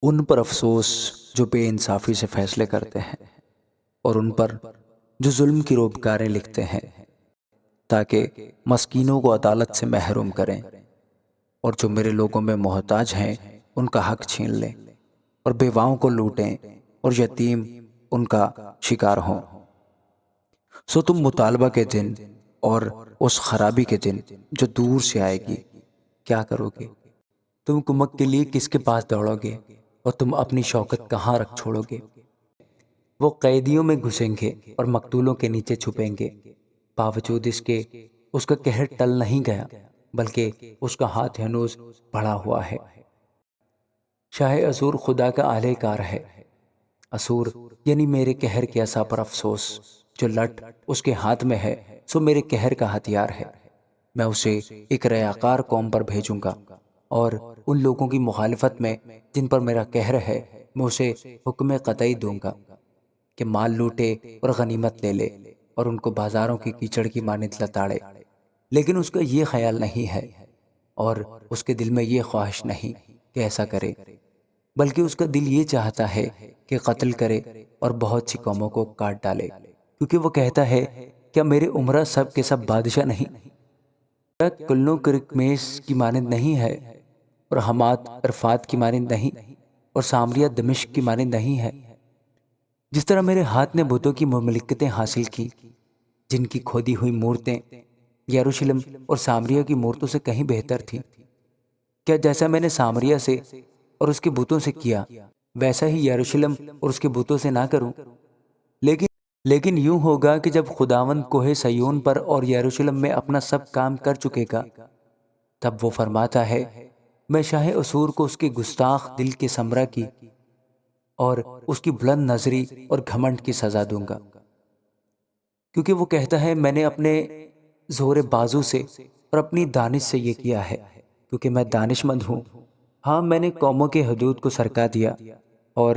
ان پر افسوس جو بے انصافی سے فیصلے کرتے ہیں، اور ان پر جو ظلم کی روبکاریں لکھتے ہیں تاکہ مسکینوں کو عدالت سے محروم کریں، اور جو میرے لوگوں میں محتاج ہیں ان کا حق چھین لیں، اور بیواؤں کو لوٹیں اور یتیم ان کا شکار ہوں۔ سو تم مطالبہ کے دن اور اس خرابی کے دن جو دور سے آئے گی کیا کرو گے؟ تم کمک کے لیے کس کے پاس دوڑو گے، اور تم اپنی شوکت کہاں رکھ چھوڑو گے؟ وہ قیدیوں میں گھسیں گے اور مقتولوں کے نیچے چھپیں گے، باوجود اس کے اس کا قہر ٹل نہیں گیا، بلکہ اس کا ہاتھ ہنوز بڑھا ہوا ہے۔ شاہ اسور خدا کا اعلی کار ہے۔ اسور یعنی میرے قہر کے عصا پر افسوس، جو لٹ اس کے ہاتھ میں ہے سو میرے قہر کا ہتھیار ہے۔ میں اسے ایک ریاکار قوم پر بھیجوں گا، اور ان لوگوں کی مخالفت میں جن پر میرا قہر ہے میں اسے حکم قطعی دوں گا کہ مال لوٹے اور غنیمت لے لے، اور ان کو بازاروں کی کیچڑ کی مانند لتاڑے۔ لیکن اس کا یہ خیال نہیں ہے، اور اس کے دل میں یہ خواہش نہیں کہ ایسا کرے، بلکہ اس کا دل یہ چاہتا ہے کہ قتل کرے اور بہت سی قوموں کو کاٹ ڈالے، کیونکہ وہ کہتا ہے کیا میرے عمرہ سب کے سب بادشاہ نہیں؟ کیا کلنو کرکمیش کی مانند نہیں ہے، اور حمات عرفات کی مانند نہیں، اور سامریہ دمشق کی مانند نہیں ہے؟ جس طرح میرے ہاتھ نے بتوں کی مملکتیں حاصل کی، جن کی کھودی ہوئی مورتیں یروشلم اور سامریہ کی مورتوں سے کہیں بہتر تھیں، کیا جیسا میں نے سامریہ سے اور اس کے بتوں سے کیا ویسا ہی یروشلم اور اس کے بتوں سے نہ کروں؟ لیکن یوں ہوگا کہ جب خداوند کوہ سیون پر اور یروشلم میں اپنا سب کام کر چکے گا، تب وہ فرماتا ہے میں شاہ اسور کو اس کے گستاخ دل کے سمرہ کی اور اس کی بلند نظری اور گھمنڈ کی سزا دوں گا، کیونکہ وہ کہتا ہے میں نے اپنے زور بازو سے اور اپنی دانش سے یہ کیا ہے، کیونکہ میں دانش مند ہوں۔ ہاں، میں نے قوموں کے حدود کو سرکا دیا اور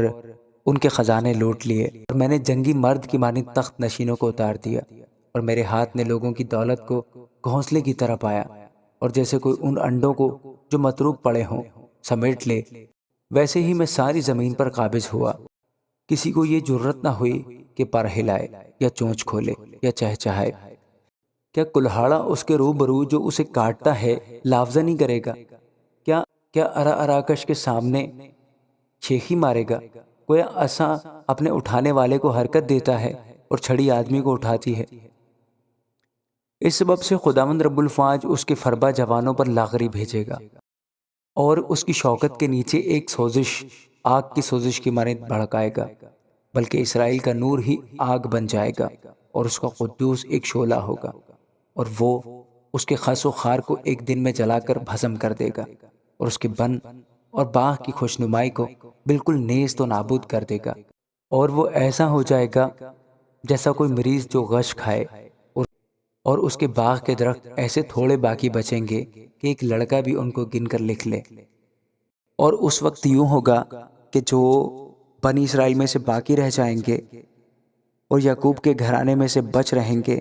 ان کے خزانے لوٹ لیے، اور میں نے جنگی مرد کی مانند تخت نشینوں کو اتار دیا، اور میرے ہاتھ نے لوگوں کی دولت کو گھونسلے کی طرح پایا، اور جیسے کوئی ان انڈوں کو جو متروک پڑے ہوں سمیٹ لے، ویسے ہی میں ساری زمین پر قابض ہوا۔ کسی کو یہ جرت نہ ہوئی کہ پر ہلائے یا چونچ کھولے یا چہچہائے۔ کیا کلہاڑا اس کے روبرو جو اسے کاٹتا ہے لافظہ نہیں کرے گا؟ کیا ارا اراکش کے سامنے شیخی مارے گا؟ کوئی عصا اپنے اٹھانے والے کو حرکت دیتا ہے اور چھڑی آدمی کو اٹھاتی ہے۔ اس سبب سے خداوند رب الفاج اس کے فربا جوانوں پر لاغری بھیجے گا، اور اس کی شوکت کے نیچے ایک سوزش آگ کی سوزش کی مانند بھڑکائے گا، بلکہ اسرائیل کا نور ہی آگ بن جائے گا، اور اس کا قدوس ایک شعلہ ہوگا، اور وہ اس کے خس و خار کو ایک دن میں جلا کر بھسم کر دے گا، اور اس کے بن اور باغ کی خوشنمائی کو بالکل نیست و نابود کر دے گا، اور وہ ایسا ہو جائے گا جیسا کوئی مریض جو غش کھائے، اور اس کے باغ کے درخت ایسے تھوڑے باقی بچیں گے کہ ایک لڑکا بھی ان کو گن کر لکھ لے۔ اور اس وقت یوں ہوگا کہ جو بنی اسرائیل میں سے باقی رہ جائیں گے اور یعقوب کے گھرانے میں سے بچ رہیں گے،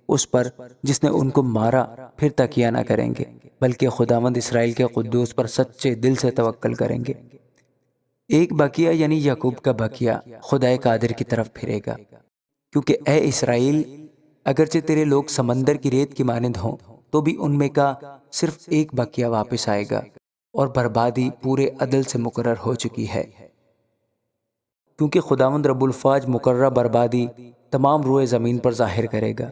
اس پر جس نے ان کو مارا پھر تکیہ نہ کریں گے، بلکہ خداوند اسرائیل کے قدوس پر سچے دل سے توکل کریں گے۔ ایک بقیہ یعنی یعقوب کا بقیہ خدائے قادر کی طرف پھرے گا، کیونکہ اے اسرائیل، اگرچہ تیرے لوگ سمندر کی ریت کی مانند ہوں تو بھی ان میں کا صرف ایک بقیہ واپس آئے گا، اور بربادی پورے عدل سے مقرر ہو چکی ہے، کیونکہ خداوند رب الفاج مقررہ بربادی تمام روئے زمین پر ظاہر کرے گا۔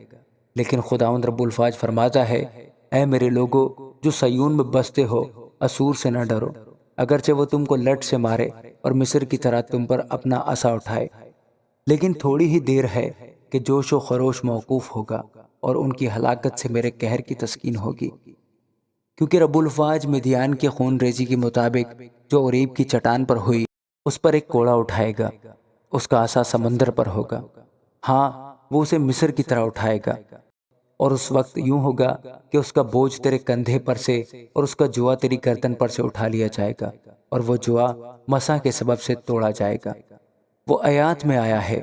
لیکن خداوند رب الفاج فرماتا ہے اے میرے لوگو جو سیون میں بستے ہو، اسور سے نہ ڈرو، اگرچہ وہ تم کو لٹ سے مارے اور مصر کی طرح تم پر اپنا عصا اٹھائے، لیکن تھوڑی ہی دیر ہے کہ جوش و خروش موقوف ہوگا، اور ان کی ہلاکت سے میرے قہر کی تسکین ہوگی، کیونکہ رب الفاج مدیان کے خون ریزی کے مطابق جو اوریب کی چٹان پر ہوئی اس پر ایک کوڑا اٹھائے گا، اس کا عصا سمندر پر ہوگا، ہاں وہ اسے مصر کی طرح اٹھائے گا، اور اس وقت یوں ہوگا کہ اس کا بوجھ تیرے کندھے پر سے اور اس کا جوا تیری گردن پر سے اٹھا لیا جائے گا، اور وہ جوا مسا کے سبب سے توڑا جائے گا۔ وہ آیات میں آیا ہے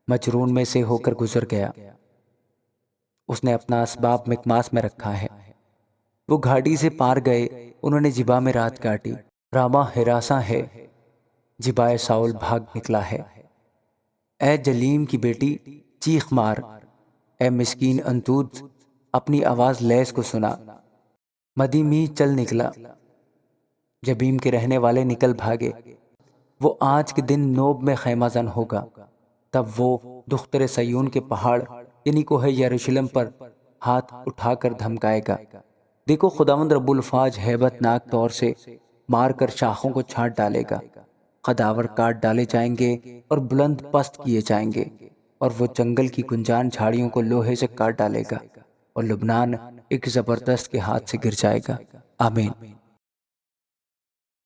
مجرون میں سے ہو کر گزر گیا، اس نے اپنا اسباب مکماس میں رکھا ہے۔ وہ گھاٹی سے پار گئے، انہوں نے جبا میں رات کاٹی، راما ہراساں ہے جبائے ساؤل بھاگ نکلا ہے۔ اے جلیم کی بیٹی چیخ مار، اے مسکین انتود اپنی آواز لیس کو سنا۔ مدی می چل نکلا، جبیم کے رہنے والے نکل بھاگے۔ وہ آج کے دن نوب میں خیمہ زن ہوگا، تب وہ دختر سیون کے پہاڑ یعنی کوہ یروشلم پر ہاتھ اٹھا کر دھمکائے گا۔ دیکھو خداوند رب الفاج ہیبت ناک طور سے مار کر شاخوں کو چھانٹ ڈالے گا، قداور کاٹ ڈالے جائیں گے اور بلند پست کیے جائیں گے، اور وہ جنگل کی گنجان جھاڑیوں کو لوہے سے کاٹ ڈالے گا، اور لبنان ایک زبردست کے ہاتھ سے گر جائے گا۔ آمین۔